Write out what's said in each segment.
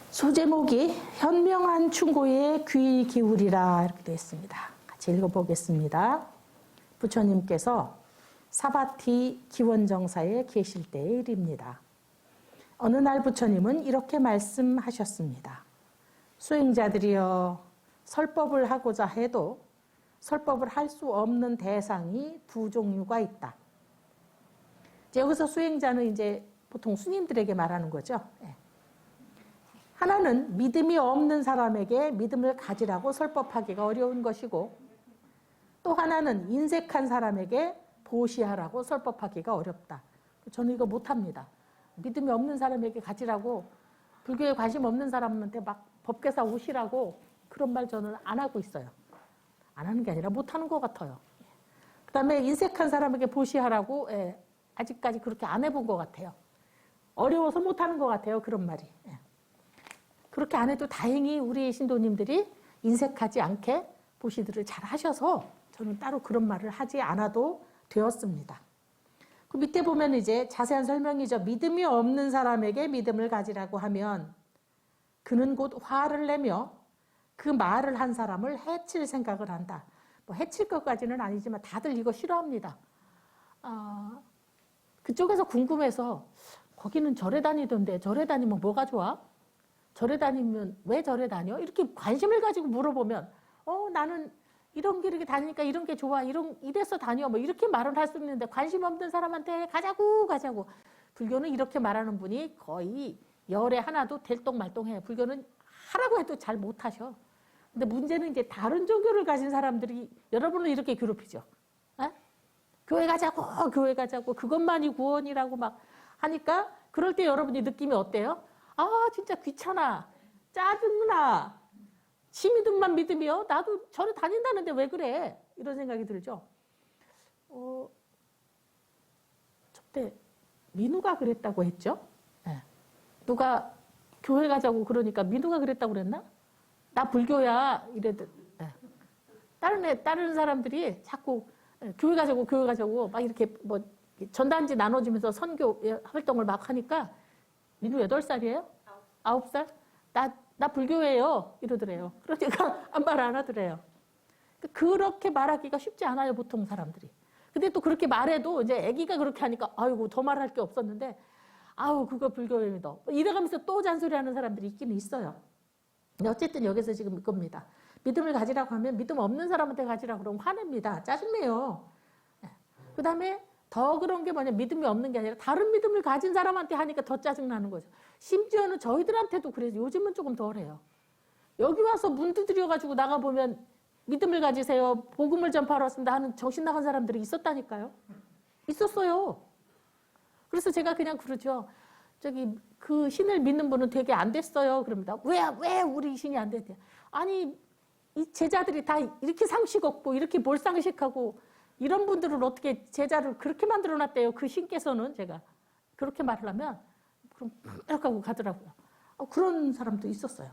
소제목이 현명한 충고에 귀 기울이라 이렇게 되어 있습니다. 같이 읽어보겠습니다. 부처님께서 사바티 기원정사에 계실 때의 일입니다. 어느 날 부처님은 이렇게 말씀하셨습니다. 수행자들이여, 설법을 하고자 해도 설법을 할 수 없는 대상이 두 종류가 있다. 이제 여기서 수행자는 이제 보통 스님들에게 말하는 거죠. 하나는 믿음이 없는 사람에게 믿음을 가지라고 설법하기가 어려운 것이고, 또 하나는 인색한 사람에게 보시하라고 설법하기가 어렵다. 저는 이거 못합니다. 믿음이 없는 사람에게 가지라고, 불교에 관심 없는 사람한테 막 법계사 오시라고 그런 말 저는 안 하고 있어요. 안 하는 게 아니라 못하는 것 같아요. 그 다음에 인색한 사람에게 보시하라고 아직까지 그렇게 안 해본 것 같아요. 어려워서 못하는 것 같아요. 그런 말이. 그렇게 안 해도 다행히 우리 신도님들이 인색하지 않게 보시들을 잘 하셔서 저는 따로 그런 말을 하지 않아도 되었습니다. 그 밑에 보면 이제 자세한 설명이죠. 믿음이 없는 사람에게 믿음을 가지라고 하면 그는 곧 화를 내며 그 말을 한 사람을 해칠 생각을 한다. 뭐 해칠 것까지는 아니지만 다들 이거 싫어합니다. 그쪽에서 궁금해서 거기는 절에 다니던데 절에 다니면 뭐가 좋아? 절에 다니면 왜 절에 다녀? 이렇게 관심을 가지고 물어보면 나는 이런 길을 다니니까 이런 게 좋아. 이래서 다녀. 뭐 이렇게 말을 할 수 있는데 관심 없는 사람한테 가자고. 불교는 이렇게 말하는 분이 거의 열에 하나도 될똥말똥해요. 불교는 하라고 해도 잘 못하셔. 근데 문제는 이제 다른 종교를 가진 사람들이 여러분을 이렇게 괴롭히죠. 교회 가자고. 그것만이 구원이라고 막 하니까 그럴 때 여러분이 느낌이 어때요? 진짜 귀찮아. 짜증나. 지 믿음만 믿으며 나도 절에 다닌다는데 왜 그래? 이런 생각이 들죠. 저때 민우가 그랬다고 했죠. 누가 교회 가자고 그러니까 민우가 그랬다고 그랬나? 나 불교야. 이래도 다른 사람들이 자꾸 교회 가자고 막 이렇게 뭐 전단지 나눠주면서 선교 활동을 막 하니까 민우 8살이에요? 9살? 나 불교예요. 이러더래요. 그러니까 말 안 하더래요. 그렇게 말하기가 쉽지 않아요. 보통 사람들이. 근데 또 그렇게 말해도 이제 아기가 그렇게 하니까 아이고 더 말할 게 없었는데 그거 불교입니다. 이래가면서 또 잔소리하는 사람들이 있기는 있어요. 근데 어쨌든 여기서 지금 이겁니다. 믿음을 가지라고 하면 믿음 없는 사람한테 가지라고 그러면 화냅니다. 짜증내요. 그 다음에 더 그런 게 뭐냐, 믿음이 없는 게 아니라 다른 믿음을 가진 사람한테 하니까 더 짜증나는 거죠. 심지어는 저희들한테도 그래서 요즘은 조금 덜해요. 여기 와서 문 두드려가지고 나가보면 믿음을 가지세요. 복음을 전파하러 왔습니다 하는 정신 나간 사람들이 있었다니까요. 있었어요. 그래서 제가 그냥 그러죠. 그 신을 믿는 분은 되게 안 됐어요. 그럽니다. 왜 우리 신이 안 됐대요? 아니, 이 제자들이 다 이렇게 상식 없고 이렇게 몰상식하고 이런 분들은 어떻게 제자를 그렇게 만들어 놨대요. 그 신께서는. 제가 그렇게 말을 하면 그럼 이렇게 하고 가더라고요. 그런 사람도 있었어요.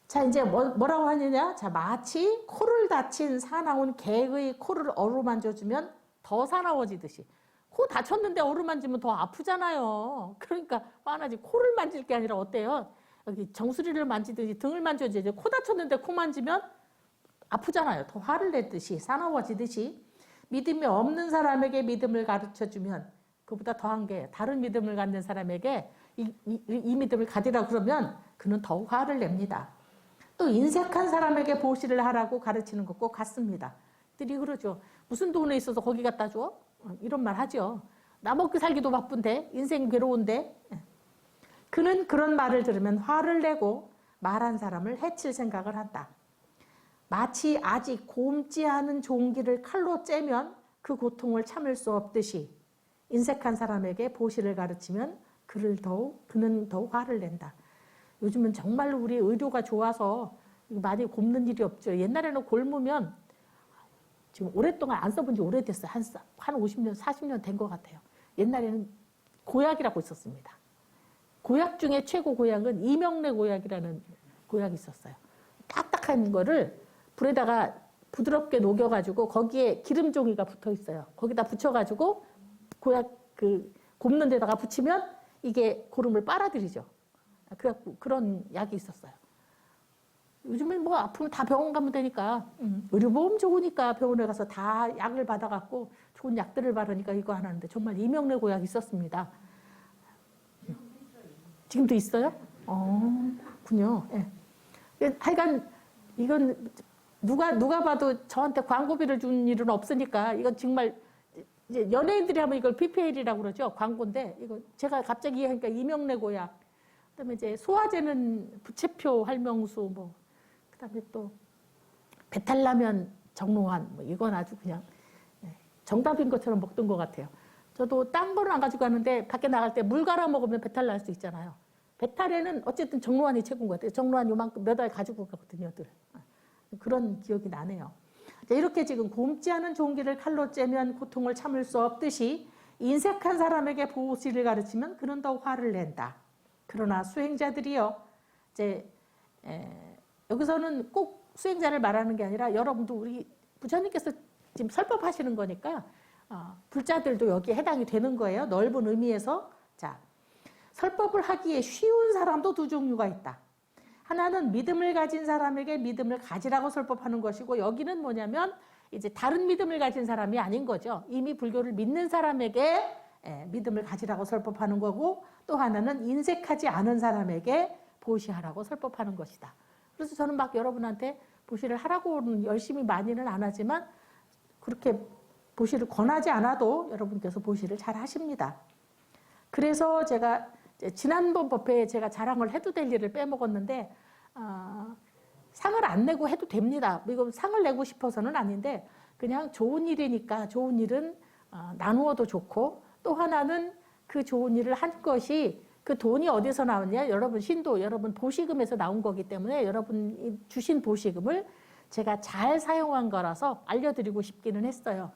자, 이제 뭐라고 하느냐? 자, 마치 코를 다친 사나운 개의 코를 어루만져주면 더 사나워지듯이. 코 다쳤는데 어루만지면 더 아프잖아요. 그러니까 화나지. 코를 만질 게 아니라 어때요? 여기 정수리를 만지듯이 등을 만져야지. 코 다쳤는데 코 만지면 아프잖아요. 더 화를 냈듯이 사나워지듯이 믿음이 없는 사람에게 믿음을 가르쳐주면 그보다 더한 게 다른 믿음을 갖는 사람에게 이 믿음을 가지라 그러면 그는 더 화를 냅니다. 또 인색한 사람에게 보시를 하라고 가르치는 것과 같습니다. 들이 그러죠. 무슨 돈에 있어서 거기 갖다 줘? 이런 말 하죠. 나 먹고 살기도 바쁜데 인생 괴로운데. 그는 그런 말을 들으면 화를 내고 말한 사람을 해칠 생각을 한다. 마치 아직 곪지 않은 종기를 칼로 째면 그 고통을 참을 수 없듯이 인색한 사람에게 보시를 가르치면 그는 더욱 화를 낸다. 요즘은 정말로 우리 의료가 좋아서 많이 곪는 일이 없죠. 옛날에는 곪으면 지금 오랫동안 안 써본 지 오래됐어요. 한 50년, 40년 된 것 같아요. 옛날에는 고약이라고 있었습니다. 고약 중에 최고 고약은 이명래 고약이라는 고약이 있었어요. 딱딱한 거를 불에다가 부드럽게 녹여가지고 거기에 기름종이가 붙어 있어요. 거기다 붙여가지고 고약 굽는 데다가 붙이면 이게 고름을 빨아들이죠. 그래갖고 그런 약이 있었어요. 요즘엔 뭐 아프면 다 병원 가면 되니까 의료보험 좋으니까 병원에 가서 다 약을 받아갖고 좋은 약들을 바르니까 이거 하나인데 정말 이명래 고약이 있었습니다. 지금도 있어요? 그렇군요. 예. 하여간 이건 누가 봐도 저한테 광고비를 준 일은 없으니까 이건 정말 이제 연예인들이 하면 이걸 PPL이라고 그러죠. 광고인데 이거 제가 갑자기 하니까 이명래 고약. 그다음에 이제 소화제는 부채표 활명수 뭐 그다음에 또 배탈나면 정로환 뭐 이건 아주 그냥 정답인 것처럼 먹던 것 같아요. 저도 딴 거는 안 가지고 가는데 밖에 나갈 때 물 갈아 먹으면 배탈 날 수 있잖아요. 배탈에는 어쨌든 정로환이 최고인 것 같아요. 정로환 요만큼 몇 알 가지고 가거든요. 늘. 그런 기억이 나네요. 이렇게 지금 곪지 않은 종기를 칼로 째면 고통을 참을 수 없듯이 인색한 사람에게 보호씨를 가르치면 그는 더 화를 낸다. 그러나 수행자들이요. 이제 여기서는 꼭 수행자를 말하는 게 아니라 여러분도 우리 부처님께서 지금 설법하시는 거니까 불자들도 여기에 해당이 되는 거예요. 넓은 의미에서. 자, 설법을 하기에 쉬운 사람도 두 종류가 있다. 하나는 믿음을 가진 사람에게 믿음을 가지라고 설법하는 것이고 여기는 뭐냐면 이제 다른 믿음을 가진 사람이 아닌 거죠. 이미 불교를 믿는 사람에게 믿음을 가지라고 설법하는 거고 또 하나는 인색하지 않은 사람에게 보시하라고 설법하는 것이다. 그래서 저는 막 여러분한테 보시를 하라고는 열심히 많이는 안 하지만 그렇게 보시를 권하지 않아도 여러분께서 보시를 잘 하십니다. 그래서 제가 지난번 법회에 제가 자랑을 해도 될 일을 빼먹었는데 상을 안 내고 해도 됩니다. 이거 상을 내고 싶어서는 아닌데 그냥 좋은 일이니까 좋은 일은 나누어도 좋고 또 하나는 그 좋은 일을 한 것이 그 돈이 어디서 나왔냐? 여러분 신도, 여러분 보시금에서 나온 거기 때문에 여러분이 주신 보시금을 제가 잘 사용한 거라서 알려드리고 싶기는 했어요.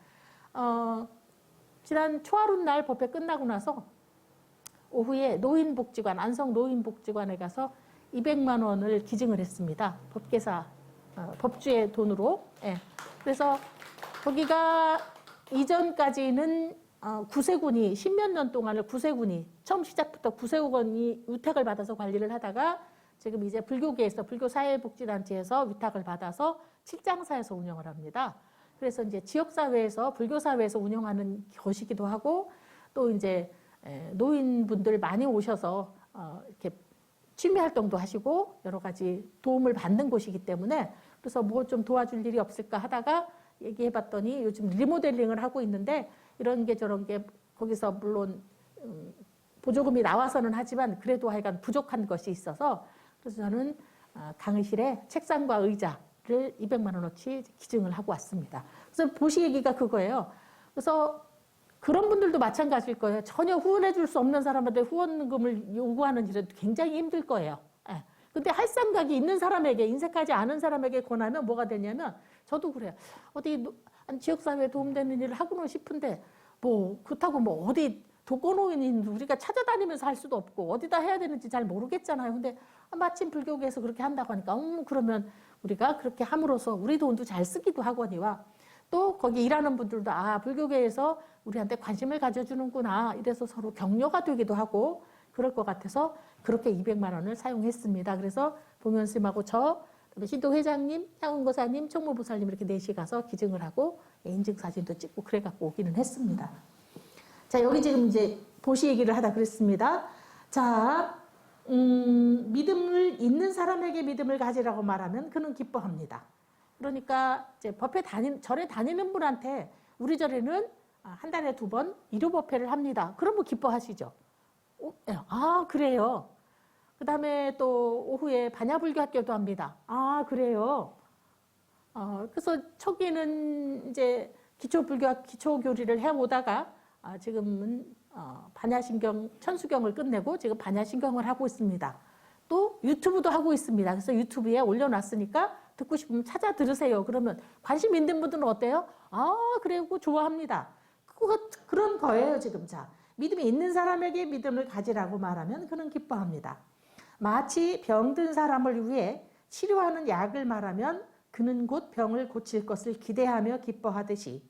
지난 초하룻 날 법회 끝나고 나서 오후에 노인복지관, 안성 노인복지관에 가서 200만 원을 기증을 했습니다. 법계사, 법주의 돈으로. 예. 그래서 거기가 이전까지는 구세군이 10몇 년 동안을 구세군이 처음 시작부터 구세군이 위탁을 받아서 관리를 하다가 지금 이제 불교계에서 불교사회복지단체에서 위탁을 받아서 칠장사에서 운영을 합니다. 그래서 이제 지역사회에서 불교사회에서 운영하는 것이기도 하고 또 이제 노인분들 많이 오셔서 이렇게 취미활동도 하시고 여러 가지 도움을 받는 곳이기 때문에 그래서 뭐 좀 도와줄 일이 없을까 하다가 얘기해봤더니 요즘 리모델링을 하고 있는데 이런 게 저런 게 거기서 물론 보조금이 나와서는 하지만 그래도 하여간 부족한 것이 있어서 그래서 저는 강의실에 책상과 의자를 200만 원어치 기증을 하고 왔습니다. 그래서 보시 얘기가 그거예요. 그래서 그런 분들도 마찬가지일 거예요. 전혀 후원해 줄 수 없는 사람한테 후원금을 요구하는 일은 굉장히 힘들 거예요. 근데 할 생각이 있는 사람에게, 인색하지 않은 사람에게 권하면 뭐가 되냐면 저도 그래요. 어디 지역사회에 도움되는 일을 하고는 싶은데 뭐 그렇다고 뭐 어디 독거노인인 우리가 찾아다니면서 할 수도 없고 어디다 해야 되는지 잘 모르겠잖아요. 근데 마침 불교계에서 그렇게 한다고 하니까 그러면 우리가 그렇게 함으로써 우리 돈도 잘 쓰기도 하거니와 또 거기 일하는 분들도 불교계에서 우리한테 관심을 가져주는구나 이래서 서로 격려가 되기도 하고 그럴 것 같아서 그렇게 200만 원을 사용했습니다. 그래서 봉현스님하고 저, 시도 회장님, 향은고사님, 총무부사님 이렇게 넷이 가서 기증을 하고 인증사진도 찍고 그래 갖고 오기는 했습니다. 자, 여기 지금 이제 보시 얘기를 하다 그랬습니다. 자, 믿음을 있는 사람에게 믿음을 가지라고 말하면 그는 기뻐합니다. 그러니까 이제 법회 절에 다니는 분한테 우리 절에는 한 달에 2번 일요 법회를 합니다. 그러면 기뻐하시죠. 그래요. 그 다음에 또 오후에 반야불교 학교도 합니다. 그래요. 그래서 초기는 이제 기초교리를 해오다가 지금은 반야신경, 천수경을 끝내고 지금 반야신경을 하고 있습니다. 또 유튜브도 하고 있습니다. 그래서 유튜브에 올려놨으니까 듣고 싶으면 찾아 들으세요. 그러면 관심 있는 분들은 어때요? 그래요. 좋아합니다. 그런 거예요, 지금. 자, 믿음이 있는 사람에게 믿음을 가지라고 말하면 그는 기뻐합니다. 마치 병든 사람을 위해 치료하는 약을 말하면 그는 곧 병을 고칠 것을 기대하며 기뻐하듯이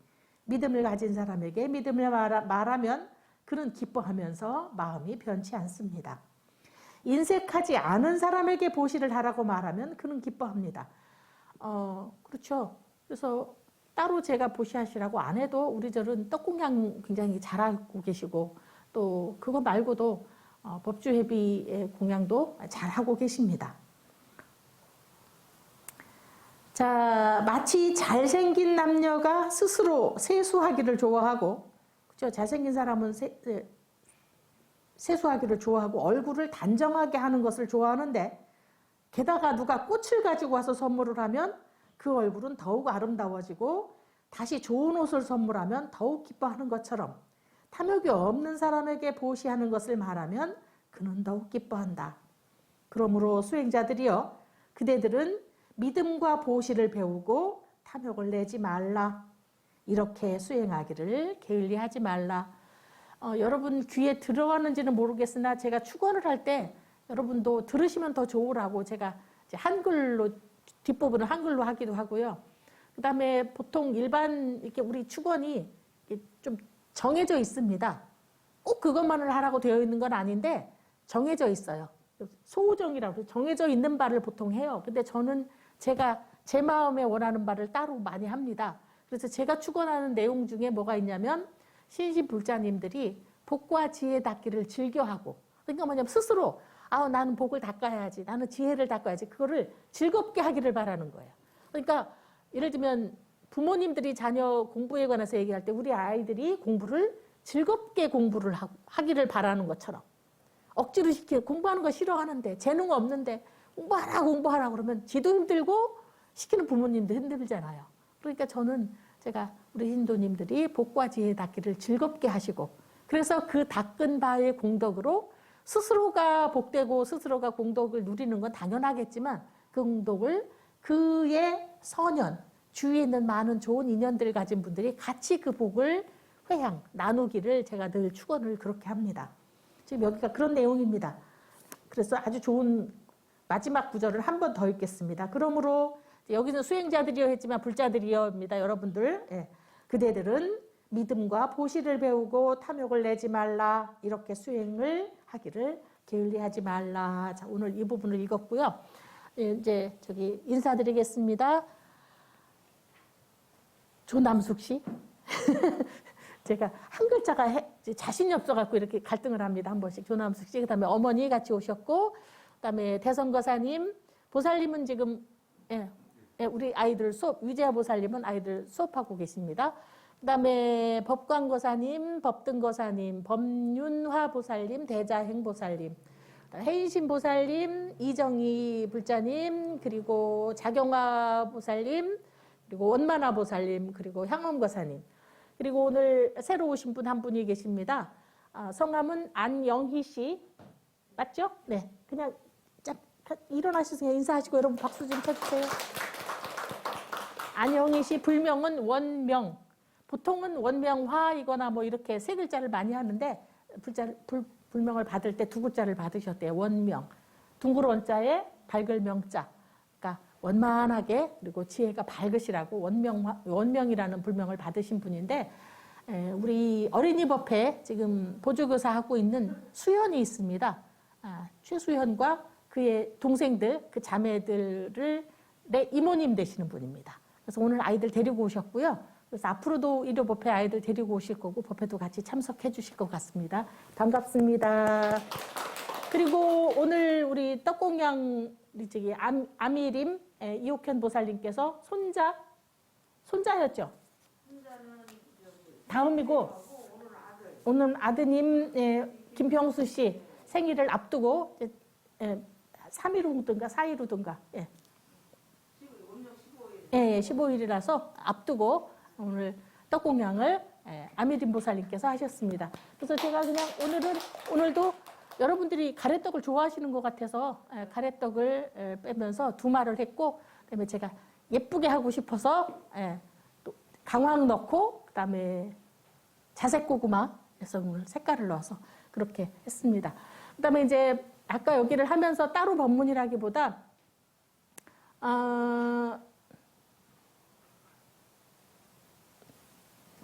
믿음을 가진 사람에게 믿음을 말하면 그는 기뻐하면서 마음이 변치 않습니다. 인색하지 않은 사람에게 보시를 하라고 말하면 그는 기뻐합니다. 그렇죠. 그래서 따로 제가 보시하시라고 안 해도 우리 절은 떡공양 굉장히 잘하고 계시고 또 그거 말고도 법주회비의 공양도 잘하고 계십니다. 자, 마치 잘생긴 남녀가 스스로 세수하기를 좋아하고, 그렇죠? 잘생긴 사람은 세수하기를 좋아하고 얼굴을 단정하게 하는 것을 좋아하는데, 게다가 누가 꽃을 가지고 와서 선물을 하면 그 얼굴은 더욱 아름다워지고 다시 좋은 옷을 선물하면 더욱 기뻐하는 것처럼 탐욕이 없는 사람에게 보시하는 것을 말하면 그는 더욱 기뻐한다. 그러므로 수행자들이여, 그대들은 믿음과 보시를 배우고 탐욕을 내지 말라. 이렇게 수행하기를 게을리하지 말라. 여러분 귀에 들어가는지는 모르겠으나 제가 축원을 할 때 여러분도 들으시면 더 좋으라고 제가 이제 한글로 뒷부분을 한글로 하기도 하고요. 그 다음에 보통 일반 이렇게 우리 축원이 좀 정해져 있습니다. 꼭 그것만을 하라고 되어 있는 건 아닌데 정해져 있어요. 소우정이라고 정해져 있는 바를 보통 해요. 근데 저는 제가 제 마음에 원하는 바를 따로 많이 합니다. 그래서 제가 축원하는 내용 중에 뭐가 있냐면 신신불자님들이 복과 지혜 닦기를 즐겨하고, 그러니까 뭐냐면 스스로 나는 복을 닦아야지, 나는 지혜를 닦아야지, 그거를 즐겁게 하기를 바라는 거예요. 그러니까 예를 들면 부모님들이 자녀 공부에 관해서 얘기할 때 우리 아이들이 공부를 즐겁게 공부를 하기를 바라는 것처럼, 억지로 시키고 공부하는 거 싫어하는데 재능 없는데 공부하라 그러면 지도 힘들고 시키는 부모님도 힘들잖아요. 그러니까 저는 제가 우리 신도님들이 복과 지혜 닦기를 즐겁게 하시고, 그래서 그 닦은 바의 공덕으로 스스로가 복되고 스스로가 공덕을 누리는 건 당연하겠지만 그 공덕을 그의 선연, 주위에 있는 많은 좋은 인연들 가진 분들이 같이 그 복을 회향, 나누기를 제가 늘 축원을 그렇게 합니다. 지금 여기가 그런 내용입니다. 그래서 아주 좋은 마지막 구절을 한 번 더 읽겠습니다. 그러므로 여기는 수행자들이여 했지만 불자들이여입니다. 여러분들, 그대들은 믿음과 보시를 배우고 탐욕을 내지 말라. 이렇게 수행을 하기를 게을리하지 말라. 자, 오늘 이 부분을 읽었고요. 이제 저기 인사드리겠습니다. 조남숙 씨. 제가 한 글자가 자신이 없어갖고 이렇게 갈등을 합니다. 한 번씩. 조남숙 씨. 그 다음에 어머니 같이 오셨고, 그 다음에 대선거사님, 보살님은 지금, 우리 아이들 수업, 위재하 보살님은 아이들 수업하고 계십니다. 그 다음에 법광거사님, 법등거사님, 법윤화 보살님, 대자행 보살님, 해인신 보살님, 이정희 불자님, 그리고 자경화 보살님, 그리고 원만화 보살님, 그리고 향엄거사님. 그리고 오늘 새로 오신 분 한 분이 계십니다. 성함은 안영희 씨. 맞죠? 네. 그냥 일어나셔서 인사하시고 여러분 박수 좀 쳐주세요. 안영희 씨 불명은 원명. 보통은 원명화이거나 뭐 이렇게 세 글자를 많이 하는데 불명을 받을 때 두 글자를 받으셨대요. 원명. 둥글 원자에 밝을 명자. 그러니까 원만하게 그리고 지혜가 밝으시라고 원명이라는 불명을 받으신 분인데, 우리 어린이 법회 지금 보조교사 하고 있는 수연이 있습니다. 최수연과 그의 동생들, 그 자매들을 내 이모님 되시는 분입니다. 그래서 오늘 아이들 데리고 오셨고요. 그래서 앞으로도 일요 법회 아이들 데리고 오실 거고 법회도 같이 참석해 주실 것 같습니다. 반갑습니다. 그리고 오늘 우리 떡공양 저기 아미림 이옥현 보살님께서 손자였죠? 다음이고 오늘 아드님 김병수 씨 생일을 앞두고 3일 후든가 4일 후든가 15일이라서 앞두고 오늘 떡공양을 아미림 보살님께서 하셨습니다. 그래서 제가 그냥 오늘도 여러분들이 가래떡을 좋아하시는 것 같아서 가래떡을 빼면서 두 말을 했고, 그다음에 제가 예쁘게 하고 싶어서 또 강황 넣고 그다음에 자색 고구마 해서 오늘 색깔을 넣어서 그렇게 했습니다. 그다음에 이제 아까 여기를 하면서 따로 법문이라기보다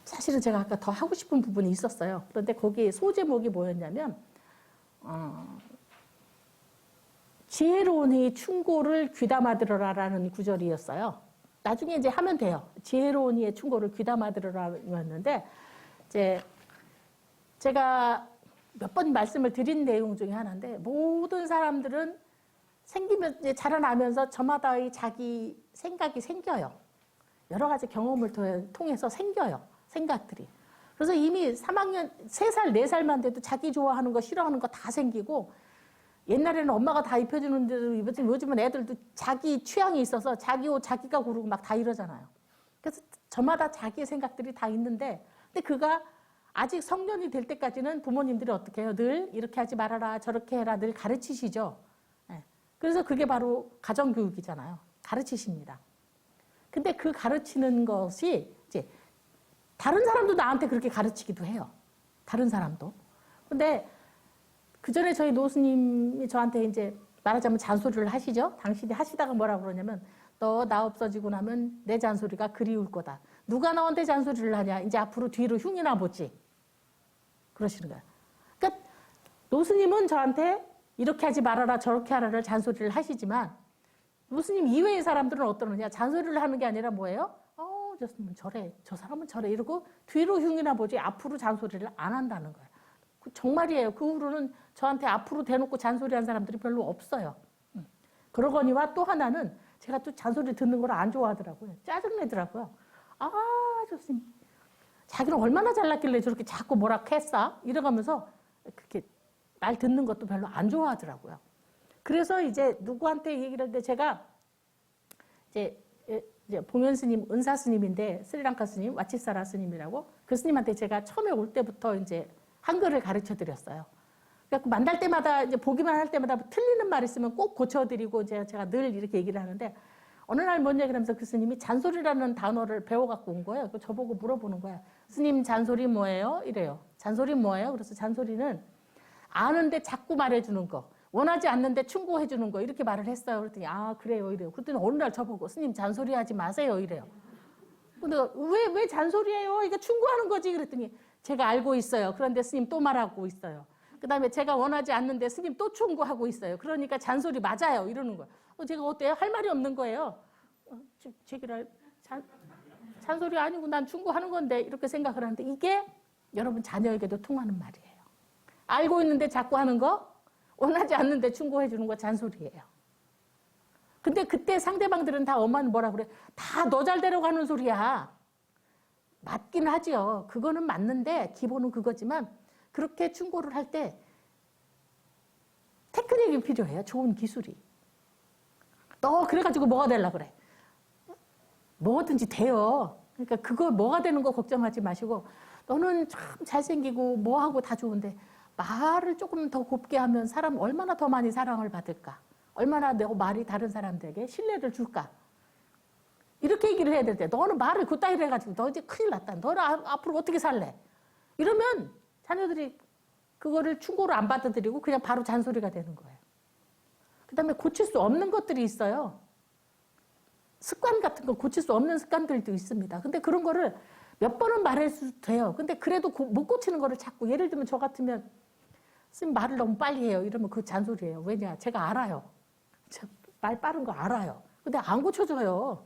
사실은 제가 아까 더 하고 싶은 부분이 있었어요. 그런데 거기 소제목이 뭐였냐면 지혜로우니 충고를 귀담아 들으라라는 구절이었어요. 나중에 이제 하면 돼요. 지혜로우니의 충고를 귀담아 들으라였는데 이제 제가 몇 번 말씀을 드린 내용 중에 하나인데 모든 사람들은 생기면 이제 자라나면서 저마다의 자기 생각이 생겨요. 여러 가지 경험을 통해서 생겨요. 생각들이. 그래서 이미 3학년, 3살, 4살만 돼도 자기 좋아하는 거, 싫어하는 거 다 생기고 옛날에는 엄마가 다 입혀주는데도 요즘은 애들도 자기 취향이 있어서 자기 옷 자기가 고르고 막 다 이러잖아요. 그래서 저마다 자기의 생각들이 다 있는데 근데 그가 아직 성년이 될 때까지는 부모님들이 어떻게 해요? 늘 이렇게 하지 말아라, 저렇게 해라 늘 가르치시죠. 네. 그래서 그게 바로 가정교육이잖아요. 가르치십니다. 근데 그 가르치는 것이 이제 다른 사람도 나한테 그렇게 가르치기도 해요. 다른 사람도. 근데 그 전에 저희 노스님이 저한테 이제 말하자면 잔소리를 하시죠. 당신이 하시다가 뭐라 그러냐면 너 나 없어지고 나면 내 잔소리가 그리울 거다. 누가 너한테 잔소리를 하냐. 이제 앞으로 뒤로 흉이나 보지. 그러시는 거예요. 그러니까 노스님은 저한테 이렇게 하지 말아라 저렇게 하라를 잔소리를 하시지만 노스님 이외의 사람들은 어떠느냐. 잔소리를 하는 게 아니라 뭐예요? 저 사람은 저래, 저 사람은 저래 이러고 뒤로 흉이나 보지 앞으로 잔소리를 안 한다는 거예요. 정말이에요. 그 후로는 저한테 앞으로 대놓고 잔소리한 사람들이 별로 없어요. 그러거니와 또 하나는 제가 또 잔소리 듣는 걸 안 좋아하더라고요. 짜증내더라고요. 저 스님 자기는 얼마나 잘났길래 저렇게 자꾸 뭐라 했어? 이러면서 그렇게 말 듣는 것도 별로 안 좋아하더라고요. 그래서 이제 누구한테 얘기를 했는데 제가 이제 봉현 스님, 은사 스님인데 스리랑카 스님, 와치사라 스님이라고 그 스님한테 제가 처음에 올 때부터 이제 한글을 가르쳐 드렸어요. 그래서 만날 때마다 이제 보기만 할 때마다 틀리는 말 있으면 꼭 고쳐드리고 제가 늘 이렇게 얘기를 하는데 어느 날 뭔 얘기를 하면서 그 스님이 잔소리라는 단어를 배워갖고 온 거예요. 저보고 물어보는 거야. 스님 잔소리 뭐예요? 이래요. 잔소리 뭐예요? 그래서 잔소리는 아는데 자꾸 말해주는 거. 원하지 않는데 충고해주는 거. 이렇게 말을 했어요. 그랬더니 그래요. 이래요. 그랬더니 어느 날 저보고 스님 잔소리하지 마세요. 이래요. 근데 왜 잔소리예요? 이거 충고하는 거지. 그랬더니 제가 알고 있어요. 그런데 스님 또 말하고 있어요. 그 다음에 제가 원하지 않는데 스님 또 충고하고 있어요. 그러니까 잔소리 맞아요. 이러는 거예요. 제가 어때요? 할 말이 없는 거예요. 제기를 잔소리 아니고 난 충고하는 건데 이렇게 생각을 하는데 이게 여러분 자녀에게도 통하는 말이에요. 알고 있는데 자꾸 하는 거, 원하지 않는데 충고해 주는 거 잔소리예요. 근데 그때 상대방들은 다 엄마는 뭐라 그래? 다 너 잘 되려고 하는 소리야. 맞긴 하죠. 그거는 맞는데 기본은 그거지만 그렇게 충고를 할 때 테크닉이 필요해요. 좋은 기술이. 너 그래가지고 뭐가 되려고 그래? 뭐든지 돼요. 그러니까 그거 뭐가 되는 거 걱정하지 마시고 너는 참 잘생기고 뭐하고 다 좋은데 말을 조금 더 곱게 하면 사람 얼마나 더 많이 사랑을 받을까? 얼마나 내 말이 다른 사람들에게 신뢰를 줄까? 이렇게 얘기를 해야 될 때 너는 말을 그따위로 해가지고 너 이제 큰일 났다. 너는 앞으로 어떻게 살래? 이러면 자녀들이 그거를 충고를 안 받아들이고 그냥 바로 잔소리가 되는 거예요. 그 다음에 고칠 수 없는 것들이 있어요. 습관 같은 거 고칠 수 없는 습관들도 있습니다. 근데 그런 거를 몇 번은 말할 수 돼요. 근데 그래도 못 고치는 거를 자꾸 예를 들면 저 같으면 선생님 말을 너무 빨리 해요. 이러면 그 잔소리예요. 왜냐? 제가 알아요. 말 빠른 거 알아요. 근데 안 고쳐져요.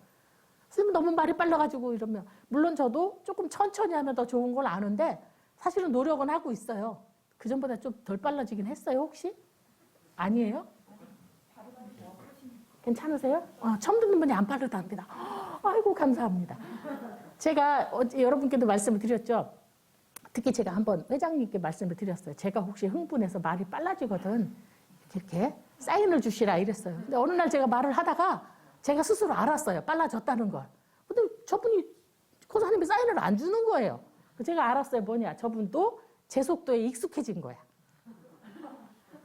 선생님 너무 말이 빨라가지고 이러면 물론 저도 조금 천천히 하면 더 좋은 걸 아는데 사실은 노력은 하고 있어요. 그전보다 좀 덜 빨라지긴 했어요. 혹시? 아니에요? 괜찮으세요? 처음 듣는 분이 안 빠르답니다. 아이고 감사합니다. 제가 여러분께도 말씀을 드렸죠. 특히 제가 한번 회장님께 말씀을 드렸어요. 제가 혹시 흥분해서 말이 빨라지거든 이렇게 사인을 주시라 이랬어요. 근데 어느 날 제가 말을 하다가 제가 스스로 알았어요. 빨라졌다는 걸. 근데 저분이 코사님이 사인을 안 주는 거예요. 제가 알았어요. 뭐냐. 저분도 제 속도에 익숙해진 거야.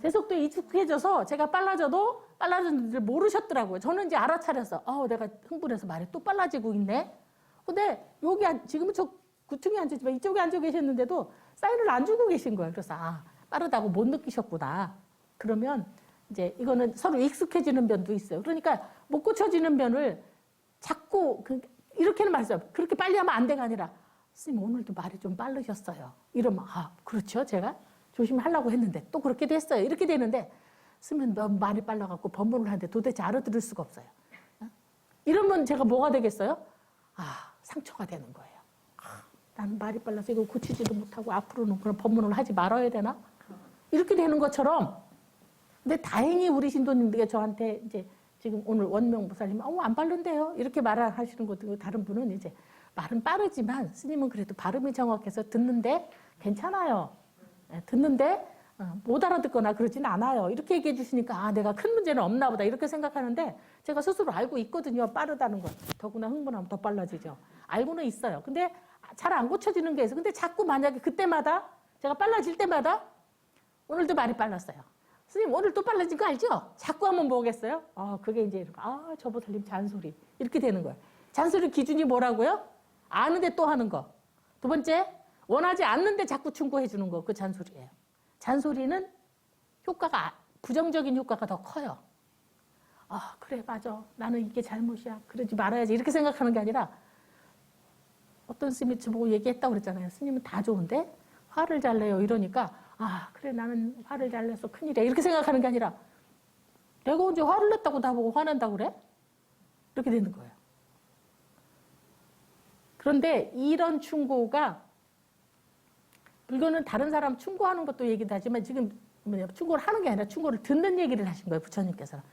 제 속도에 익숙해져서 제가 빨라져도 빨라지는 줄 모르셨더라고요. 저는 이제 알아차려서 내가 흥분해서 말이 또 빨라지고 있네. 근데 여기 지금은 저 구층에 앉았지만 이쪽에 앉아 계셨는데도 사인을 안 주고 계신 거예요. 그래서 빠르다고 못 느끼셨구나. 그러면 이제 이거는 서로 익숙해지는 면도 있어요. 그러니까 못 고쳐지는 면을 자꾸 이렇게는 말했어요. 그렇게 빨리 하면 안 돼가 아니라 선생님 오늘도 말이 좀 빠르셨어요. 이러면 그렇죠. 제가 조심하려고 했는데 또 그렇게 됐어요. 이렇게 되는데 쓰면 너무 말이 빨라갖고 번번을 하는데 도대체 알아들을 수가 없어요. 이러면 제가 뭐가 되겠어요? 상처가 되는 거예요. 나는 말이 빨라서 이거 고치지도 못하고 앞으로는 그런 법문을 하지 말아야 되나? 이렇게 되는 것처럼. 근데 다행히 우리 신도님들이 저한테 이제 지금 오늘 원명보살님, 안 바른데요? 이렇게 말하시는 것도 다른 분은 이제 말은 빠르지만 스님은 그래도 발음이 정확해서 듣는데 괜찮아요. 듣는데 못 알아듣거나 그러진 않아요. 이렇게 얘기해 주시니까 내가 큰 문제는 없나 보다 이렇게 생각하는데 제가 스스로 알고 있거든요. 빠르다는 거. 더구나 흥분하면 더 빨라지죠. 알고는 있어요. 근데 잘 안 고쳐지는 게 있어요. 근데 자꾸 만약에 그때마다 제가 빨라질 때마다 오늘도 말이 빨랐어요. 스님 오늘 또 빨라진 거 알죠? 자꾸 하면 뭐겠어요? 그게 이제 저 보살님 잔소리 이렇게 되는 거예요. 잔소리 기준이 뭐라고요? 아는데 또 하는 거. 두 번째 원하지 않는데 자꾸 충고해 주는 거. 그 잔소리예요. 잔소리는 효과가 부정적인 효과가 더 커요. 그래 맞아. 나는 이게 잘못이야. 그러지 말아야지. 이렇게 생각하는 게 아니라 어떤 스님이 저보고 얘기했다고 그랬잖아요. 스님은 다 좋은데 화를 잘 내요. 이러니까 그래 나는 화를 잘 내서 큰일이야. 이렇게 생각하는 게 아니라 내가 언제 화를 냈다고 나보고 화낸다고 그래? 이렇게 되는 거예요. 그런데 이런 충고가 불교는 다른 사람 충고하는 것도 얘기도 하지만 지금 충고를 하는 게 아니라 충고를 듣는 얘기를 하신 거예요. 부처님께서는.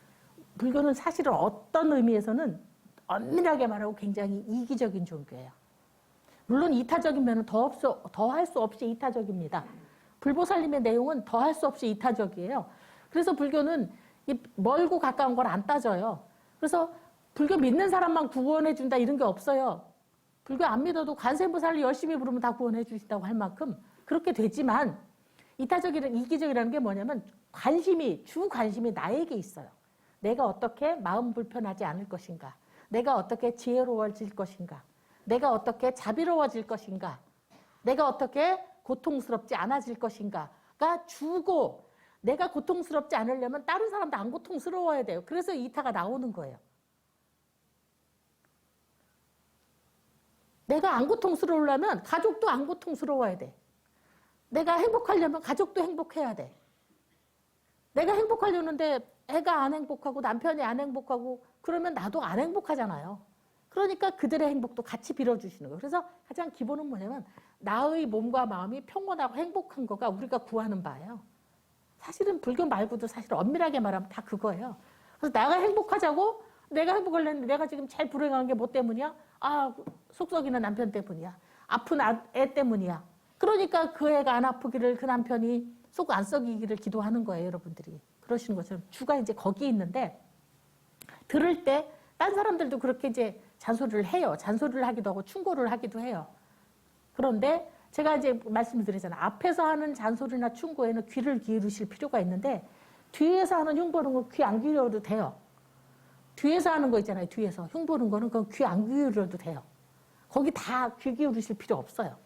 불교는 사실은 어떤 의미에서는 엄밀하게 말하고 굉장히 이기적인 종교예요. 물론 이타적인 면은 더 할 수 없이 이타적입니다. 불보살님의 내용은 더 할 수 없이 이타적이에요. 그래서 불교는 이 멀고 가까운 걸 안 따져요. 그래서 불교 믿는 사람만 구원해 준다 이런 게 없어요. 불교 안 믿어도 관세음보살을 열심히 부르면 다 구원해 주신다고 할 만큼 그렇게 되지만 이기적이라는 게 뭐냐면 주 관심이 나에게 있어요. 내가 어떻게 마음 불편하지 않을 것인가? 내가 어떻게 지혜로워질 것인가? 내가 어떻게 자비로워질 것인가? 내가 어떻게 고통스럽지 않아질 것인가가 주고 내가 고통스럽지 않으려면 다른 사람도 안 고통스러워야 돼요. 그래서 이타가 나오는 거예요. 내가 안 고통스러우려면 가족도 안 고통스러워야 돼. 내가 행복하려면 가족도 행복해야 돼. 내가 행복하려는데 애가 안 행복하고 남편이 안 행복하고 그러면 나도 안 행복하잖아요. 그러니까 그들의 행복도 같이 빌어주시는 거예요. 그래서 가장 기본은 뭐냐면 나의 몸과 마음이 평온하고 행복한 거가 우리가 구하는 바예요. 사실은 불교 말고도 사실 엄밀하게 말하면 다 그거예요. 그래서 내가 행복하자고 내가 행복하려는데 내가 지금 제일 불행한 게 뭐 때문이야? 속 썩이는 남편 때문이야. 아픈 애 때문이야. 그러니까 그 애가 안 아프기를 그 남편이 속 안 썩이기를 기도하는 거예요. 여러분들이. 그러시는 것처럼 주가 이제 거기 있는데 들을 때 딴 사람들도 그렇게 이제 잔소리를 해요. 잔소리를 하기도 하고 충고를 하기도 해요. 그런데 제가 이제 말씀을 드리잖아요. 앞에서 하는 잔소리나 충고에는 귀를 기울이실 필요가 있는데 뒤에서 하는 흉보는 건 귀 안 기울여도 돼요. 뒤에서 하는 거 있잖아요. 뒤에서 흉보는 거는 그건 귀 안 기울여도 돼요. 거기 다 귀 기울이실 필요 없어요.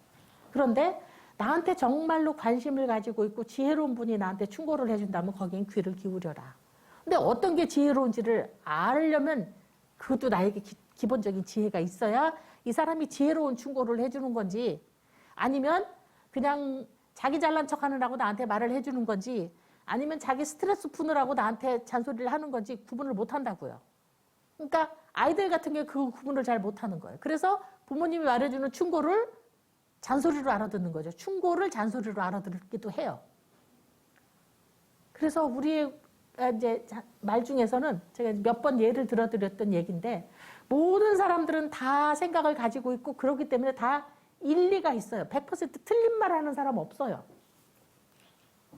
그런데 나한테 정말로 관심을 가지고 있고 지혜로운 분이 나한테 충고를 해준다면 거긴 귀를 기울여라. 근데 어떤 게 지혜로운지를 알려면 그것도 나에게 기본적인 지혜가 있어야 이 사람이 지혜로운 충고를 해주는 건지 아니면 그냥 자기 잘난 척 하느라고 나한테 말을 해주는 건지 아니면 자기 스트레스 푸느라고 나한테 잔소리를 하는 건지 구분을 못 한다고요. 그러니까 아이들 같은 경우에 그 구분을 잘 못하는 거예요. 그래서 부모님이 말해주는 충고를 잔소리로 알아듣는 거죠. 충고를 잔소리로 알아듣기도 해요. 그래서 우리의 이제 말 중에서는 제가 몇 번 예를 들어드렸던 얘기인데 모든 사람들은 다 생각을 가지고 있고 그렇기 때문에 다 일리가 있어요. 100% 틀린 말 하는 사람 없어요.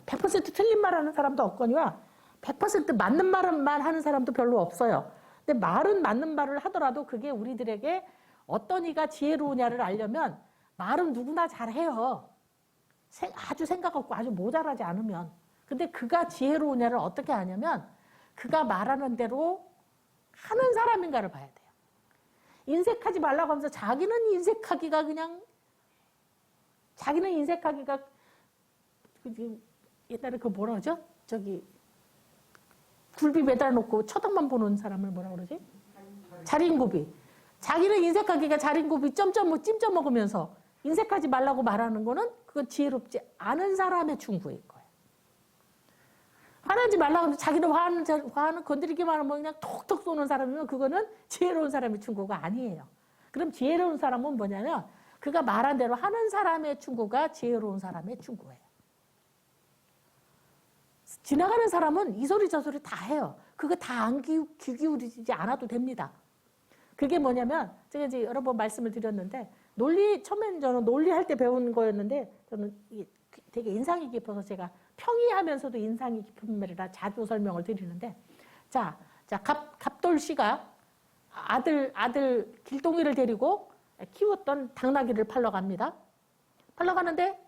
100% 틀린 말 하는 사람도 없거니와 100% 맞는 말만 하는 사람도 별로 없어요. 근데 말은 맞는 말을 하더라도 그게 우리들에게 어떤 이가 지혜로우냐를 알려면 말은 누구나 잘해요. 아주 생각 없고 아주 모자라지 않으면. 근데 그가 지혜로우냐를 어떻게 아냐면 그가 말하는 대로 하는 사람인가를 봐야 돼요. 인색하지 말라고 하면서 자기는 인색하기가 옛날에 그 뭐라 그러죠? 굴비 매달아 놓고 쳐다만 보는 사람을 뭐라 그러지? 자린고비. 자기는 인색하기가 자린고비 찜쪄 먹으면서 인색하지 말라고 말하는 거는 그건 지혜롭지 않은 사람의 충고일 거예요. 화내지 말라고 하면 자기는 화는 건드리기만 하면 그냥 톡톡 쏘는 사람이면 그거는 지혜로운 사람의 충고가 아니에요. 그럼 지혜로운 사람은 뭐냐면 그가 말한 대로 하는 사람의 충고가 지혜로운 사람의 충고예요. 지나가는 사람은 이 소리 저 소리 다 해요. 그거 다 안 귀 기울이지 않아도 됩니다. 그게 뭐냐면 제가 이제 여러 번 말씀을 드렸는데 처음에는 저는 논리할 때 배운 거였는데 저는 되게 인상이 깊어서 제가 평이하면서도 인상이 깊은 말이라 자주 설명을 드리는데 자 갑돌 씨가 아들 길동이를 데리고 키웠던 당나귀를 팔러 갑니다. 팔러 가는데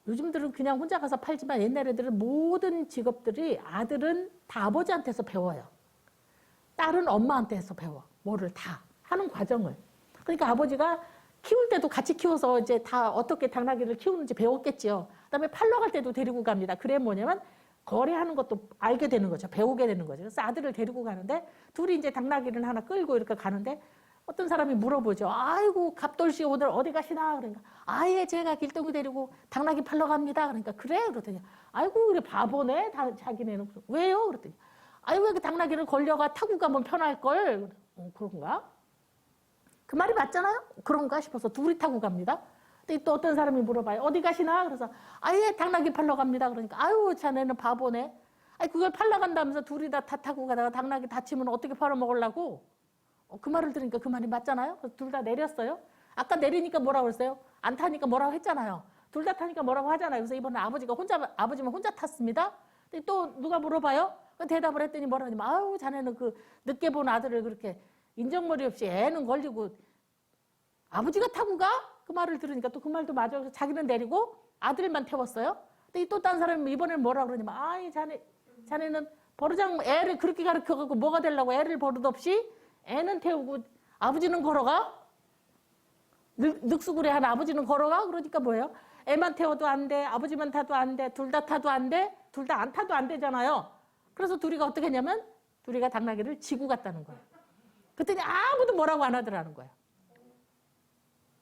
요즘들은 그냥 혼자 가서 팔지만 옛날 애들은 모든 직업들이 아들은 다 아버지한테서 배워요. 딸은 엄마한테서 배워. 뭐를 다 하는 과정을. 그러니까 아버지가 키울 때도 같이 키워서 이제 다 어떻게 당나귀를 키우는지 배웠겠지요. 그다음에 팔러 갈 때도 데리고 갑니다. 그래 뭐냐면 거래하는 것도 알게 되는 거죠. 배우게 되는 거죠. 그래서 아들을 데리고 가는데 둘이 이제 당나귀를 하나 끌고 이렇게 가는데 어떤 사람이 물어보죠. 아이고 갑돌씨 오늘 어디 가시나? 그러니까 아예 제가 길동이 데리고 당나귀 팔러 갑니다. 그러니까 그래? 그러더니 아이고 그래 바보네. 자기네는 왜요? 그랬더니 아이고 왜 그 당나귀를 걸려가 타고 가면 편할걸? 그런가? 그 말이 맞잖아요? 그런가 싶어서 둘이 타고 갑니다. 근데 또 어떤 사람이 물어봐요. 어디 가시나? 그래서 아예 당나귀 팔러 갑니다. 그러니까 아유 자네는 바보네. 아니 그걸 팔러 간다면서 둘이 다 타고 가다가 당나귀 다치면 어떻게 팔아먹으려고? 그 말을 들으니까 그 말이 맞잖아요. 그래서 둘 다 내렸어요. 아까 내리니까 뭐라고 그랬어요? 안 타니까 뭐라고 했잖아요. 둘 다 타니까 뭐라고 하잖아요. 그래서 이번에 아버지만 혼자 탔습니다. 근데 또 누가 물어봐요? 대답을 했더니 뭐라냐면 아유 자네는 그 늦게 본 아들을 그렇게 인정머리 없이 애는 걸리고 아버지가 타고 가? 그 말을 들으니까 또 그 말도 맞아. 그래서 자기는 내리고 아들만 태웠어요. 근데 또 딴 사람이 이번에는 뭐라고 그러냐면 아이 자네는 버르장 애를 그렇게 가르쳐갖고 뭐가 되려고 애를 버릇없이 애는 태우고 아버지는 걸어가? 늑수구레 한 아버지는 걸어가? 그러니까 뭐예요? 애만 태워도 안 돼. 아버지만 타도 안 돼. 둘 다 타도 안 돼. 둘 다 안 타도 안 되잖아요. 그래서 둘이가 어떻게 했냐면 둘이가 당나귀를 지고 갔다는 거예요. 그랬더니 아무도 뭐라고 안 하더라는 거예요.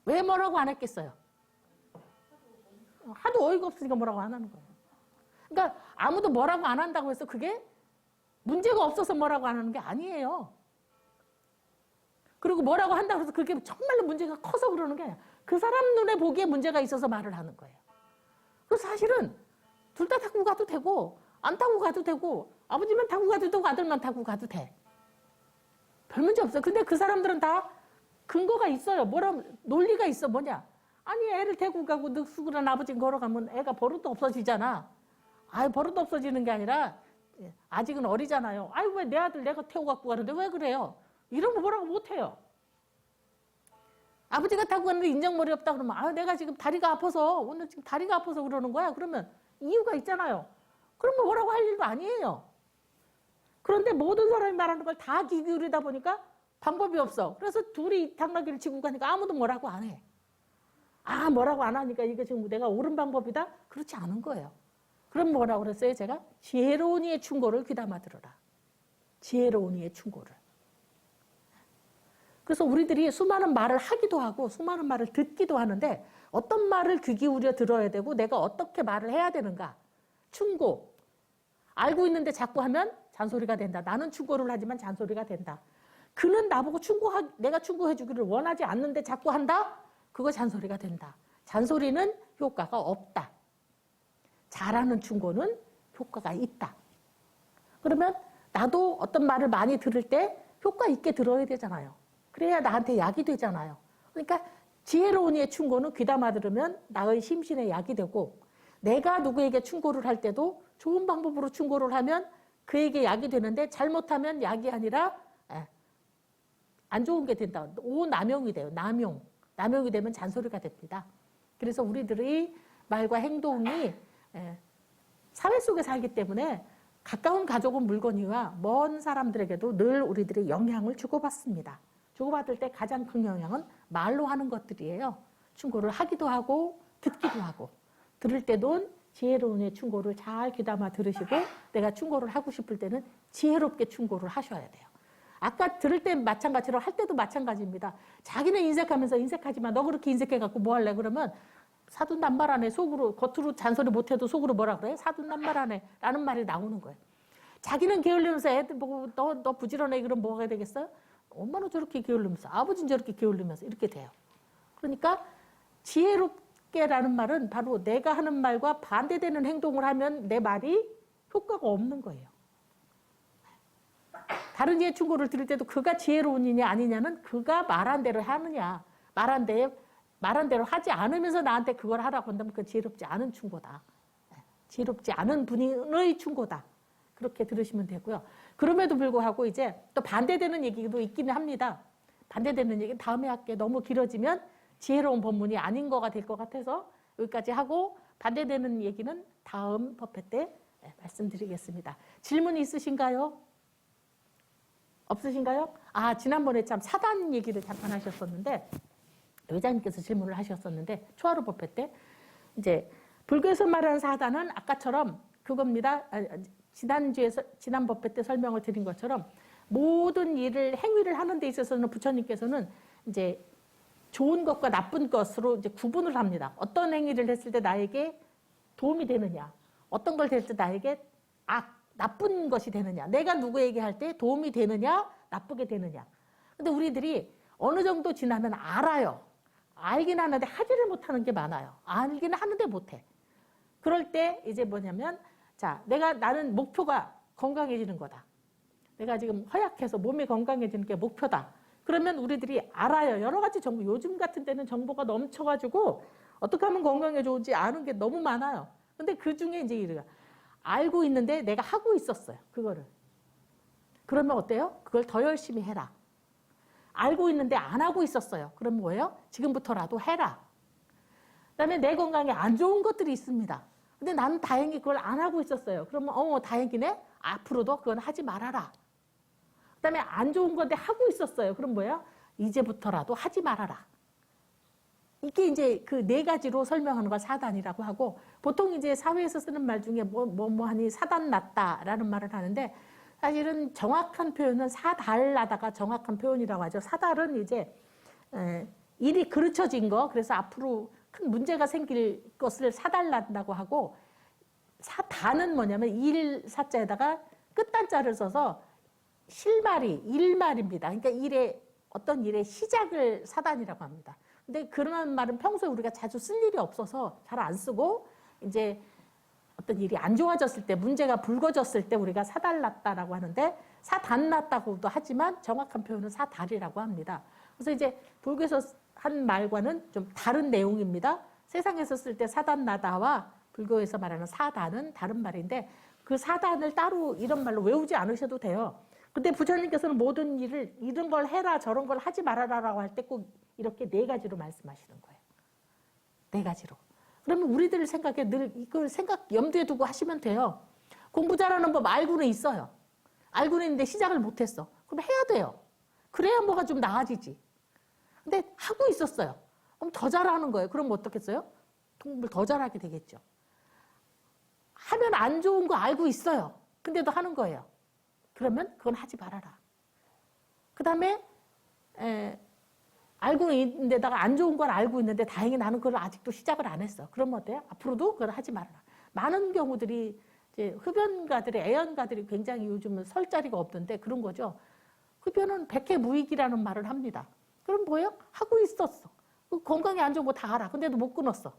왜 뭐라고 안 했겠어요? 하도 어이가 없으니까 뭐라고 안 하는 거예요. 그러니까 아무도 뭐라고 안 한다고 해서 그게 문제가 없어서 뭐라고 안 하는 게 아니에요. 그리고 뭐라고 한다고 해서 그게 정말로 문제가 커서 그러는 게 아니라 그 사람 눈에 보기에 문제가 있어서 말을 하는 거예요. 그래서 사실은 둘 다 타고 가도 되고 안 타고 가도 되고 아버지만 타고 가도 되고 아들만 타고 가도 돼. 별 문제 없어요. 근데 그 사람들은 다 근거가 있어요. 논리가 있어. 뭐냐? 아니 애를 데리고 가고 늑수그런 아버지 걸어가면 애가 버릇도 없어지잖아. 버릇 없어지는 게 아니라 아직은 어리잖아요. 아이고 왜 내 아들 내가 태워 갖고 가는데 왜 그래요? 이런 거 뭐라고 못해요. 아버지가 타고 가는데 인정머리 없다 그러면 내가 지금 다리가 아파서 오늘 지금 다리가 아파서 그러는 거야. 그러면 이유가 있잖아요. 그런 거 뭐라고 할 일도 아니에요. 그런데 모든 사람이 말하는 걸 다 귀 기울이다 보니까 방법이 없어. 그래서 둘이 당나귀를 지고 가니까 아무도 뭐라고 안 해. 뭐라고 안 하니까 이게 지금 내가 옳은 방법이다? 그렇지 않은 거예요. 그럼 뭐라고 그랬어요? 제가 지혜로운 이의 충고를 귀담아 들어라. 지혜로운 이의 충고를. 그래서 우리들이 수많은 말을 하기도 하고 수많은 말을 듣기도 하는데 어떤 말을 귀 기울여 들어야 되고 내가 어떻게 말을 해야 되는가. 충고. 알고 있는데 자꾸 하면 잔소리가 된다. 나는 충고를 하지만 잔소리가 된다. 그는 나보고 내가 충고해 주기를 원하지 않는데 자꾸 한다? 그거 잔소리가 된다. 잔소리는 효과가 없다. 잘하는 충고는 효과가 있다. 그러면 나도 어떤 말을 많이 들을 때 효과 있게 들어야 되잖아요. 그래야 나한테 약이 되잖아요. 그러니까 지혜로운 이의 충고는 귀담아 들으면 나의 심신에 약이 되고 내가 누구에게 충고를 할 때도 좋은 방법으로 충고를 하면 그에게 약이 되는데 잘못하면 약이 아니라 안 좋은 게 된다. 오남용이 돼요. 남용이 되면 잔소리가 됩니다. 그래서 우리들의 말과 행동이 사회 속에 살기 때문에 가까운 가족은 물건이와 먼 사람들에게도 늘 우리들이 영향을 주고받습니다. 주고받을 때 가장 큰 영향은 말로 하는 것들이에요. 충고를 하기도 하고 듣기도 하고 들을 때도 지혜로운 이의 충고를 잘 귀담아 들으시고 내가 충고를 하고 싶을 때는 지혜롭게 충고를 하셔야 돼요. 아까 들을 때 마찬가지로 할 때도 마찬가지입니다. 자기는 인색하면서 인색하지만 너 그렇게 인색해갖고 뭐 할래? 그러면 사돈남발하네. 속으로 겉으로 잔소리 못해도 속으로 뭐라 그래? 사돈남발하네 라는 말이 나오는 거예요. 자기는 게을르면서 애들 보고 너 부지런해 그럼 뭐가 되겠어요? 엄마는 저렇게 게을르면서 아버지는 저렇게 게을르면서 이렇게 돼요. 그러니까 지혜롭게라는 말은 바로 내가 하는 말과 반대되는 행동을 하면 내 말이 효과가 없는 거예요. 다른 이해 충고를 들을 때도 그가 지혜로운 이냐 아니냐는 그가 말한 대로 하느냐 말한 대로 하지 않으면서 나한테 그걸 하라고 한다면 그건 지혜롭지 않은 충고다. 지혜롭지 않은 분의 충고다. 그렇게 들으시면 되고요. 그럼에도 불구하고 이제 또 반대되는 얘기도 있기는 합니다. 반대되는 얘기는 다음에 할게. 너무 길어지면 지혜로운 법문이 아닌 거가 될 것 같아서 여기까지 하고 반대되는 얘기는 다음 법회 때 말씀드리겠습니다. 질문 있으신가요? 없으신가요? 아, 지난번에 참 사단 얘기를 잠깐 하셨었는데 회장님께서 질문을 하셨었는데 초하루 법회 때 이제 불교에서 말하는 사단은 아까처럼 그겁니다. 지난 법회 때 설명을 드린 것처럼 모든 일을 행위를 하는 데 있어서는 부처님께서는 이제 좋은 것과 나쁜 것으로 이제 구분을 합니다. 어떤 행위를 했을 때 나에게 도움이 되느냐, 어떤 걸 했을 때 나에게 나쁜 것이 되느냐, 내가 누구에게 할 때 도움이 되느냐, 나쁘게 되느냐. 근데 우리들이 어느 정도 지나면 알아요. 알긴 하는데 하지를 못하는 게 많아요. 알긴 하는데 못해. 그럴 때 이제 뭐냐면 자, 나는 목표가 건강해지는 거다. 내가 지금 허약해서 몸이 건강해지는 게 목표다. 그러면 우리들이 알아요. 여러 가지 정보, 요즘 같은 때는 정보가 넘쳐가지고 어떻게 하면 건강에 좋은지 아는 게 너무 많아요. 근데 그 중에 이제 이래가 알고 있는데 내가 하고 있었어요. 그거를. 그러면 어때요? 그걸 더 열심히 해라. 알고 있는데 안 하고 있었어요. 그럼 뭐예요? 지금부터라도 해라. 그다음에 내 건강에 안 좋은 것들이 있습니다. 근데 나는 다행히 그걸 안 하고 있었어요. 그러면 다행이네. 앞으로도 그건 하지 말아라. 그다음에 안 좋은 건데 하고 있었어요. 그럼 뭐예요? 이제부터라도 하지 말아라. 이게 이제 그 네 가지로 설명하는 걸 사단이라고 하고 보통 이제 사회에서 쓰는 말 중에 하니 사단 났다라는 말을 하는데 사실은 정확한 표현은 사달나다가 정확한 표현이라고 하죠. 사달은 이제 일이 그르쳐진 거, 그래서 앞으로 큰 문제가 생길 것을 사달난다고 하고 사단은 뭐냐면 일 사자에다가 끝단자를 써서 실말이 일말입니다. 그러니까 어떤 일의 시작을 사단이라고 합니다. 근데 그런 말은 평소에 우리가 자주 쓸 일이 없어서 잘 안 쓰고 이제 어떤 일이 안 좋아졌을 때 문제가 불거졌을 때 우리가 사달났다라고 하는데 사단났다고도 하지만 정확한 표현은 사달이라고 합니다. 그래서 이제 불교에서 한 말과는 좀 다른 내용입니다. 세상에서 쓸 때 사단나다와 불교에서 말하는 사단은 다른 말인데 그 사단을 따로 이런 말로 외우지 않으셔도 돼요. 근데 부처님께서는 모든 일을 이런 걸 해라 저런 걸 하지 말아라라고 할 때 꼭 이렇게 네 가지로 말씀하시는 거예요. 네 가지로. 그러면 우리들 생각에 늘 이걸 염두에 두고 하시면 돼요. 공부 잘하는 법 알고는 있어요. 알고는 있는데 시작을 못했어. 그럼 해야 돼요. 그래야 뭐가 좀 나아지지. 근데 하고 있었어요. 그럼 더 잘하는 거예요. 그럼 어떻겠어요? 공부를 더 잘하게 되겠죠. 하면 안 좋은 거 알고 있어요. 근데도 하는 거예요. 그러면 그건 하지 말아라. 그 다음에 알고 있는데다가 안 좋은 걸 알고 있는데 다행히 나는 그걸 아직도 시작을 안 했어. 그러면 어때요? 앞으로도 그걸 하지 말아라. 많은 경우들이 이제 흡연가들의 애연가들이 굉장히 요즘은 설 자리가 없던데 그런 거죠. 흡연은 백해무익이라는 말을 합니다. 그럼 뭐예요? 하고 있었어. 건강에 안 좋은 거 다 알아. 근데도 못 끊었어.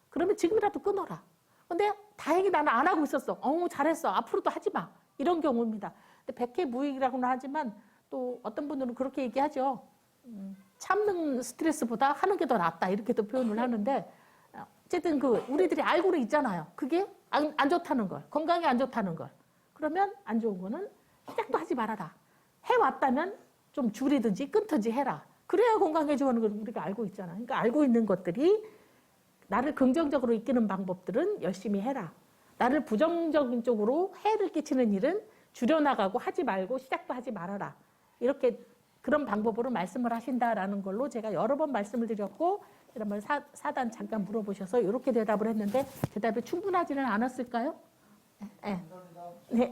그러면 지금이라도 끊어라. 근데 다행히 나는 안 하고 있었어. 잘했어. 앞으로도 하지 마. 이런 경우입니다. 근데 백해무익이라고는 하지만 또 어떤 분들은 그렇게 얘기하죠. 참는 스트레스보다 하는 게 더 낫다. 이렇게도 표현을 하는데 어쨌든 우리들이 알고는 있잖아요. 그게 안 좋다는 걸. 건강에 안 좋다는 걸. 그러면 안 좋은 거는 시작도 하지 말아라. 해왔다면 좀 줄이든지 끊든지 해라. 그래야 건강해지는 걸 우리가 알고 있잖아. 그러니까 알고 있는 것들이 나를 긍정적으로 이끄는 방법들은 열심히 해라. 나를 부정적인 쪽으로 해를 끼치는 일은 줄여나가고 하지 말고 시작도 하지 말아라. 이렇게 그런 방법으로 말씀을 하신다라는 걸로 제가 여러 번 말씀을 드렸고 여러분 사단 잠깐 물어보셔서 이렇게 대답을 했는데 대답이 충분하지는 않았을까요? 네. 네.